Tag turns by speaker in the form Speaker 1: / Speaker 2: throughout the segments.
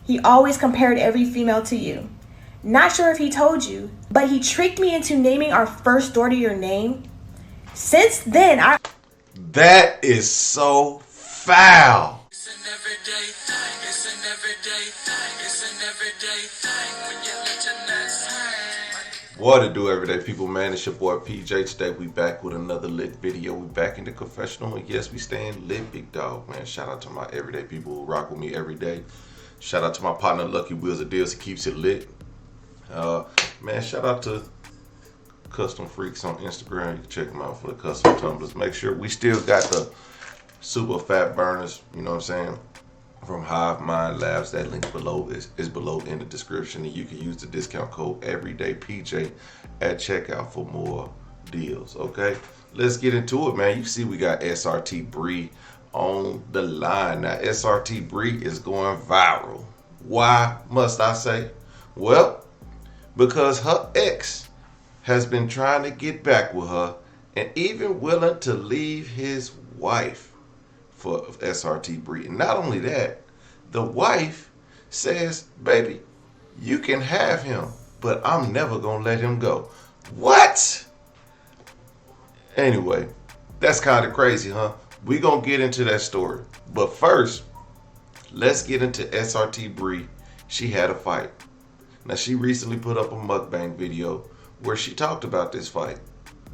Speaker 1: He always compared every female to you. Not sure if he told you, but he tricked me into naming our first daughter your name. Since then,
Speaker 2: That is so foul.
Speaker 3: It's an everyday thing. It's an everyday thing. It's an everyday thing when you let your nuts hang.
Speaker 2: What to do, everyday people, man? It's your boy PJ. Today we back with another lit video. We back in the confessional, and yes, we staying lit, big dog, man. Shout out to my everyday people who rock with me every day. Shout out to my partner Lucky Wheels of Deals, who keeps it lit. Man, shout out to Custom Freaks on Instagram. You can check them out for the custom tumblers. Make sure we still got the super fat burners, you know what I'm saying, from Hive Mind Labs. That link below is below in the description, and you can use the discount code everydaypj at checkout for more deals. Okay, let's get into it, man. You see we got SRT Bree on the line. Now SRT Bree is going viral. Why must I say? Well, because her ex has been trying to get back with her and even willing to leave his wife for SRT Bree. And not only that, the wife says, baby, you can have him, but I'm never gonna let him go. What? Anyway, that's kind of crazy, huh? We gonna get into that story. But first, let's get into SRT Bree. She had a fight. Now, she recently put up a mukbang video where she talked about this fight.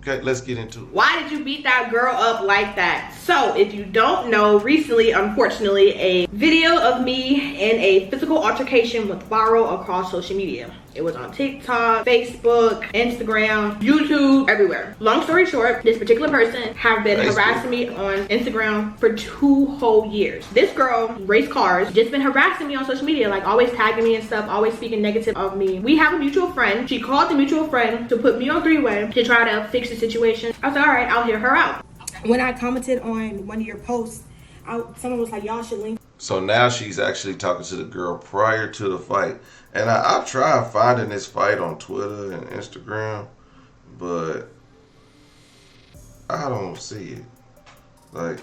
Speaker 2: Okay, let's get into it.
Speaker 4: Why did you beat that girl up like that? So, if you don't know, recently, unfortunately, a video of me in a physical altercation went viral across social media. It was on TikTok, Facebook, Instagram, YouTube, everywhere. Long story short, this particular person have been harassing me on Instagram for 2 whole years. This girl, race cars, just been harassing me on social media, like always tagging me and stuff, always speaking negative of me. We have a mutual friend. She called the mutual friend to put me on three-way to try to fix the situation. I said, all right, I'll hear her out. When I commented on one of your posts, someone was like, y'all should link.
Speaker 2: So now she's actually talking to the girl prior to the fight. And I tried finding this fight on Twitter and Instagram, but I don't see it. Like,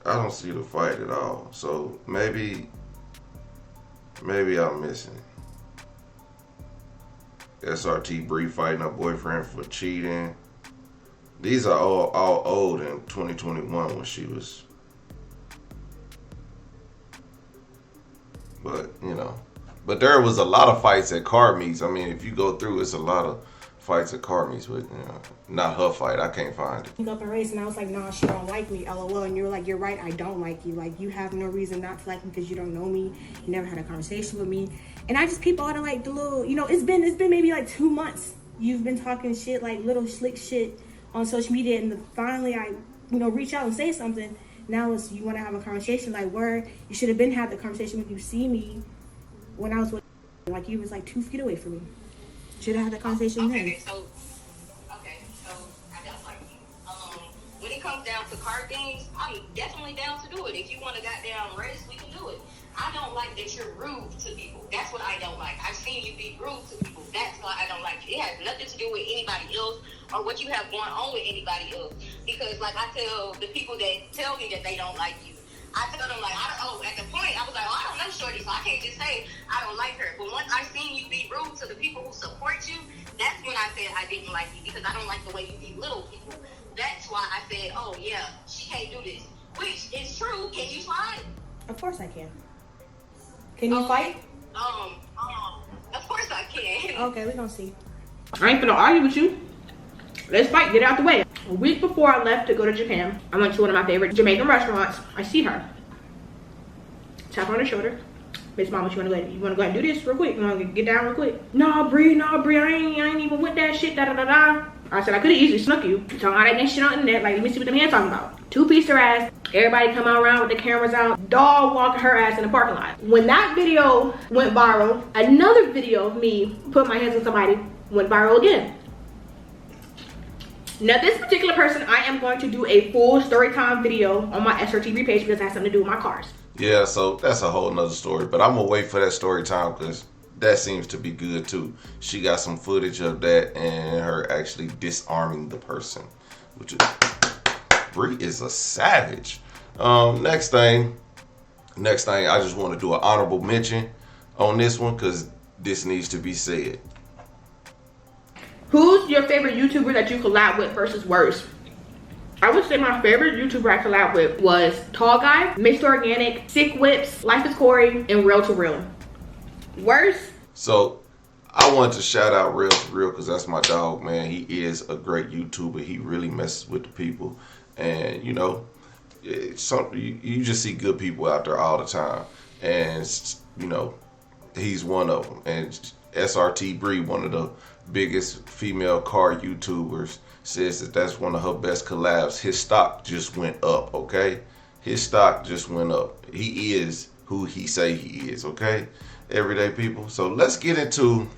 Speaker 2: I don't see the fight at all. So maybe I'm missing it. SRT Bree fighting her boyfriend for cheating. These are all old in 2021 when she was. But, you know. But there was a lot of fights at car meets. I mean, if you go through, it's a lot of fights at car meets. But, you know, not her fight. I can't find it.
Speaker 4: Up a race, and I was like, nah, she don't like me, LOL. And you were like, you're right, I don't like you. Like, you have no reason not to like me because you don't know me. You never had a conversation with me. And I just peep all the, like, the little, you know, it's been maybe like 2 months. You've been talking shit, like little slick shit on social media. And finally I, you know, reach out and say something. Now it's, you want to have a conversation, like, where you should have been had the conversation when you see me. When I was with, like, you was like 2 feet away from me. Should have had that conversation then.
Speaker 5: Okay, so I don't like you. When it comes down to car things, I'm definitely down to do it. If you want a goddamn race, we can do it. I don't like that you're rude to people. That's what I don't like. I've seen you be rude to people. That's why I don't like you. It has nothing to do with anybody else or what you have going on with anybody else. Because, like, I tell the people that tell me that they don't like you, I tell them, like, at the point, I was like, I don't know Shorty, so I can't just say I don't like her. But once I seen you be rude to the people who support you, that's when I said I didn't like you, because I don't like the way you belittle people. That's why I said, oh, yeah, she can't do this. Which is true. Can you slide?
Speaker 4: Of course I can. Can you fight?
Speaker 5: Of course I can.
Speaker 4: Okay, we're gonna see. I ain't gonna argue with you. Let's fight, get it out the way. A week before I left to go to Japan, I went to one of my favorite Jamaican restaurants. I see her. Tap on her shoulder. Miss Mama, you wanna go ahead and do this real quick? You wanna get down real quick? Nah, Bree, I ain't even with that shit, da-da-da-da. I said, I could've easily snuck you. Talking all that next shit on the internet, like, let me see what them hands talking about. 2-piece her ass, everybody come around with the cameras out, dog walking her ass in the parking lot. When that video went viral, another video of me put my hands on somebody went viral again. Now, this particular person, I am going to do a full story time video on my SRT page because it has something to do with my cars.
Speaker 2: Yeah, so that's a whole nother story. But I'm going to wait for that story time because that seems to be good too. She got some footage of that and her actually disarming the person, which is, Bree is a savage. Next thing, I just want to do an honorable mention on this one because this needs to be said.
Speaker 4: Who's your favorite YouTuber that you collab with versus worst? I would say my favorite YouTuber I collab with was Tall Guy, Mixed Organic, Sick Whips, Life is Corey, and Real to Real. Worst?
Speaker 2: So I wanted to shout out Real to Real because that's my dog, man. He is a great YouTuber. He really messes with the people. And, you know, you just see good people out there all the time. And, you know, he's one of them. And SRT Bree, one of the biggest female car YouTubers, says that that's one of her best collabs. His stock just went up, okay? His stock just went up. He is who he say he is, okay? Everyday people. So let's get into,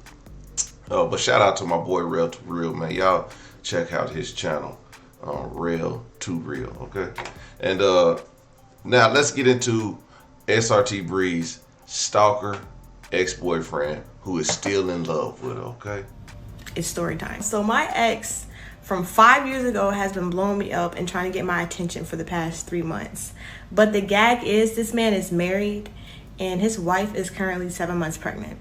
Speaker 2: but shout out to my boy Real to Real, man. Y'all check out his channel, Real to Real, okay? And now let's get into SRT Bree's stalker ex-boyfriend who is still in love with her, okay?
Speaker 1: It's story time. So my ex from 5 years ago has been blowing me up and trying to get my attention for the past 3 months. But the gag is this man is married and his wife is currently 7 months pregnant.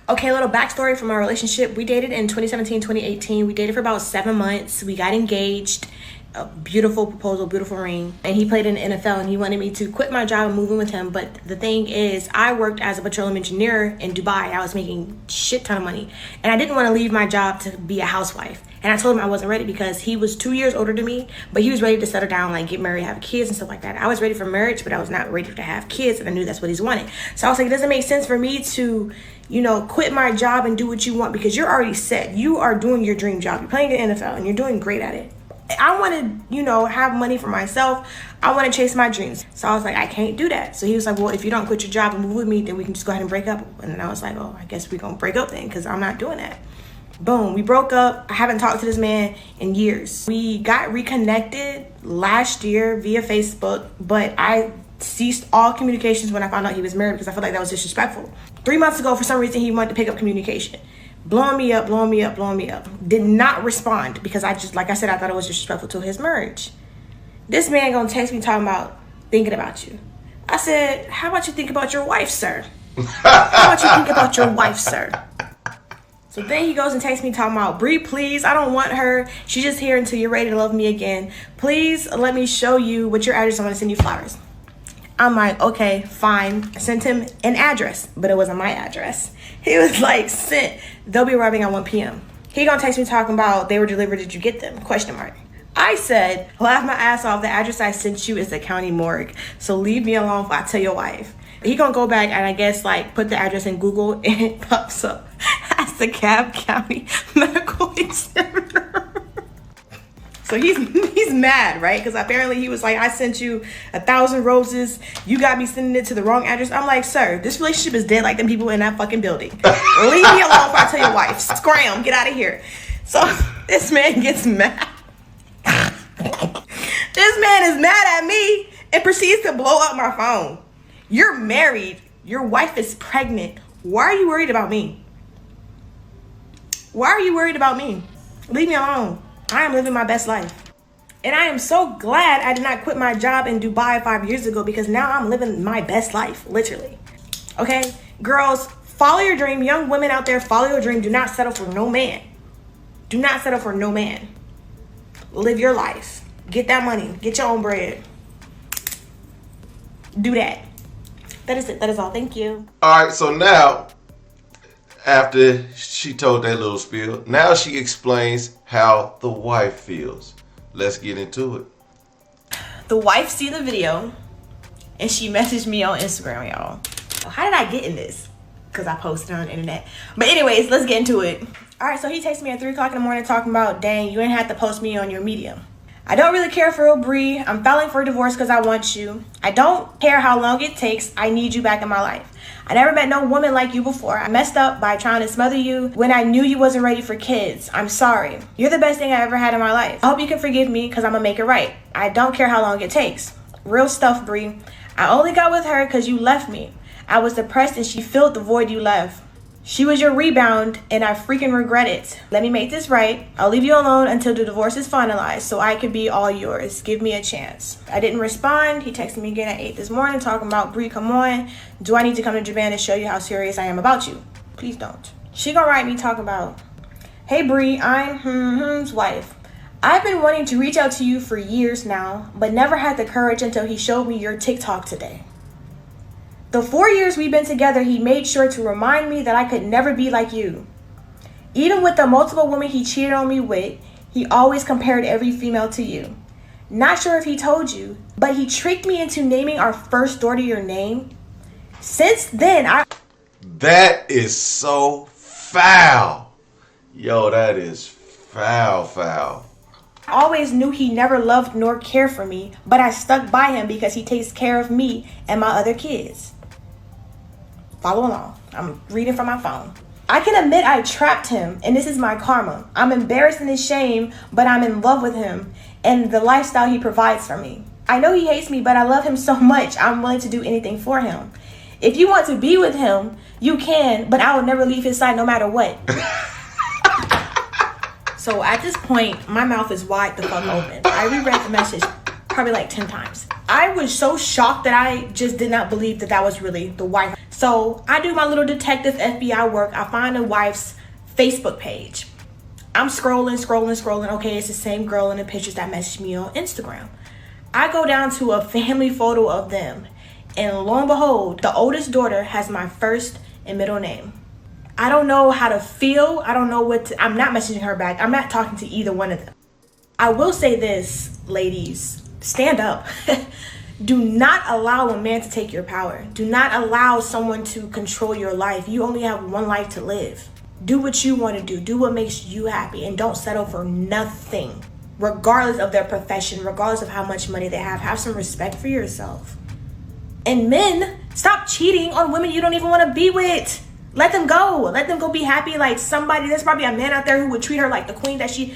Speaker 1: Okay, a little backstory from our relationship. We dated in 2017, 2018. We dated for about 7 months. We got engaged. A beautiful proposal, beautiful ring. And he played in the NFL and he wanted me to quit my job and move in with him. But the thing is, I worked as a petroleum engineer in Dubai. I was making shit ton of money. And I didn't want to leave my job to be a housewife. And I told him I wasn't ready because he was 2 years older than me, but he was ready to settle down, like get married, have kids and stuff like that. I was ready for marriage, but I was not ready to have kids, and I knew that's what he's wanted. So I was like, it doesn't make sense for me to, you know, quit my job and do what you want because you're already set. You are doing your dream job. You're playing in the NFL and you're doing great at it. I want to, you know, have money for myself. I want to chase my dreams. So I was like, I can't do that. So he was like, well, if you don't quit your job and move with me, then we can just go ahead and break up. And then I was like, oh, I guess we're going to break up then because I'm not doing that. Boom, we broke up. I haven't talked to this man in years. We got reconnected last year via Facebook, but I ceased all communications when I found out he was married because I felt like that was disrespectful. 3 months ago, for some reason, he wanted to pick up communication. Blowing me up. Did not respond because I just, like I said, I thought it was disrespectful to his marriage. This man gonna text me talking about thinking about you. I said, how about you think about your wife, sir? How about you think about your wife, sir? So then he goes and texts me talking about, Bree, please, I don't want her. She's just here until you're ready to love me again. Please let me show you what your address. I'm gonna send you flowers. I'm like, okay, fine. I sent him an address, but it wasn't my address. He was like, sent. They'll be arriving at 1 p.m. He gonna text me talking about they were delivered. Did you get them? Question mark. I said, laugh my ass off. The address I sent you is the county morgue. So leave me alone if I tell your wife. He gonna go back and I guess like put the address in Google and it pops up as the Cobb County Medical Examiner. So he's mad, right? Because apparently he was like, I sent you 1,000 roses. You got me sending it to the wrong address. I'm like, sir, this relationship is dead like them people in that fucking building. Leave me alone if I tell your wife. Scram, get out of here. So this man gets mad. This man is mad at me and proceeds to blow up my phone. You're married. Your wife is pregnant. Why are you worried about me? Why are you worried about me? Leave me alone. I am living my best life. And I am so glad I did not quit my job in Dubai 5 years ago because now I'm living my best life, literally. Okay? Girls, follow your dream. Young women out there, follow your dream. Do not settle for no man. Do not settle for no man. Live your life. Get that money. Get your own bread. Do that. That is it. That is all. Thank you.
Speaker 2: All right, so now, after she told that little spiel, now she explains how the wife feels. Let's get into it.
Speaker 1: The wife see the video and she messaged me on Instagram, y'all. How did I get in this? Because I posted on the internet. But anyways, let's get into it. All right, so he texted me at 3 o'clock in the morning talking about, dang, you ain't have to post me on your medium. I don't really care for Bree. I'm filing for divorce because I want you. I don't care how long it takes. I need you back in my life. I never met no woman like you before. I messed up by trying to smother you when I knew you wasn't ready for kids. I'm sorry. You're the best thing I ever had in my life. I hope you can forgive me because I'm going to make it right. I don't care how long it takes. Real stuff, Bree. I only got with her because you left me. I was depressed and she filled the void you left. She was your rebound, and I freaking regret it. Let me make this right. I'll leave you alone until the divorce is finalized so I can be all yours. Give me a chance. I didn't respond. He texted me again at 8 this morning talking about, Bree, come on. Do I need to come to Japan to show you how serious I am about you? Please don't. She gonna write me talking about, hey Bree, I'm his wife. I've been wanting to reach out to you for years now, but never had the courage until he showed me your TikTok today. The 4 years we've been together, he made sure to remind me that I could never be like you. Even with the multiple women he cheated on me with, he always compared every female to you. Not sure if he told you, but he tricked me into naming our first daughter your name. Since then,
Speaker 2: That is so foul. Yo, that is foul.
Speaker 1: I always knew he never loved nor cared for me, but I stuck by him because he takes care of me and my other kids. Follow along. I'm reading from my phone. I can admit I trapped him, and this is my karma. I'm embarrassed and ashamed, but I'm in love with him and the lifestyle he provides for me. I know he hates me, but I love him so much, I'm willing to do anything for him. If you want to be with him, you can, but I will never leave his side no matter what. So at this point, my mouth is wide the fuck open. I reread the message probably like 10 times. I was so shocked that I just did not believe that that was really the wife. So I do my little detective FBI work. I find the wife's Facebook page. I'm scrolling. Okay, it's the same girl in the pictures that messaged me on Instagram. I go down to a family photo of them. And lo and behold, the oldest daughter has my first and middle name. I don't know how to feel. I don't know what to, I'm not messaging her back. I'm not talking to either one of them. I will say this, ladies, stand up. Do not allow a man to take your power. Do not allow someone to control your life. You only have one life to live. Do what you want to do. Do what makes you happy, and don't settle for nothing, regardless of their profession, regardless of how much money they have. Have some respect for yourself. And men, stop cheating on women you don't even want to be with. Let them go. Let them go be happy. Like somebody, there's probably a man out there who would treat her like the queen that she,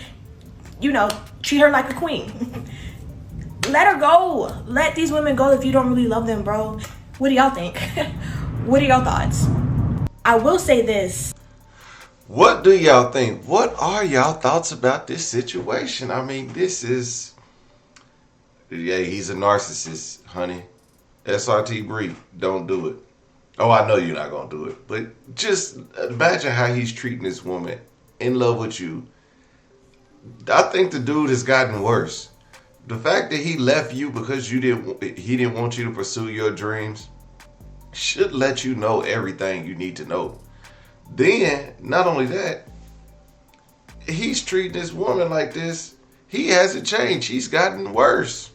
Speaker 1: treat her like a queen. Let her go. Let these women go if you don't really love them, bro. What do y'all think? What are y'all thoughts? I will say this.
Speaker 2: What do y'all think? What are y'all thoughts about this situation? I mean, he's a narcissist, honey. SRT Bree, don't do it. Oh, I know you're not going to do it. But just imagine how he's treating this woman in love with you. I think the dude has gotten worse. The fact that he left you because he didn't want you to pursue your dreams should let you know everything you need to know. Then, not only that, he's treating this woman like this. He hasn't changed. He's gotten worse.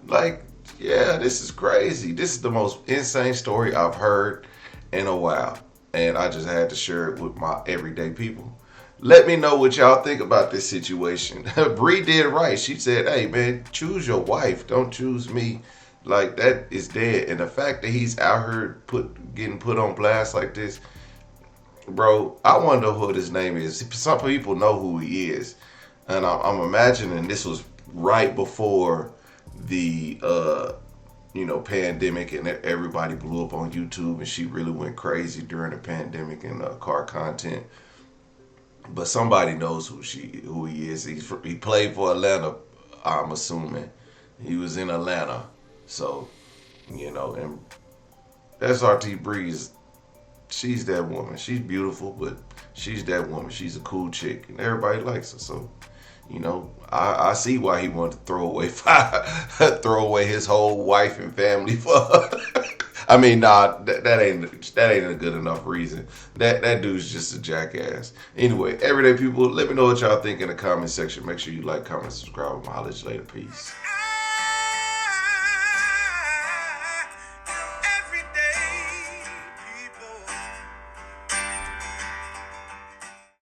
Speaker 2: Like, yeah, this is crazy. This is the most insane story I've heard in a while. And I just had to share it with my everyday people. Let me know what y'all think about this situation. Bree did right. She said, hey, man, choose your wife. Don't choose me. Like, that is dead. And the fact that he's out here getting put on blast like this, bro, I wonder what his name is. Some people know who he is. And I'm imagining this was right before the pandemic, and everybody blew up on YouTube, and she really went crazy during the pandemic and car content. But somebody knows who he is. He played for Atlanta, I'm assuming. He was in Atlanta. So, and SRT Breeze, she's that woman. She's beautiful, but she's that woman. She's a cool chick, and everybody likes her. So, I see why he wanted to throw away his whole wife and family for her. I mean, nah, that ain't a good enough reason. That dude's just a jackass. Anyway, everyday people, let me know what y'all think in the comment section. Make sure you like, comment, subscribe. I'll holler at you later. Peace.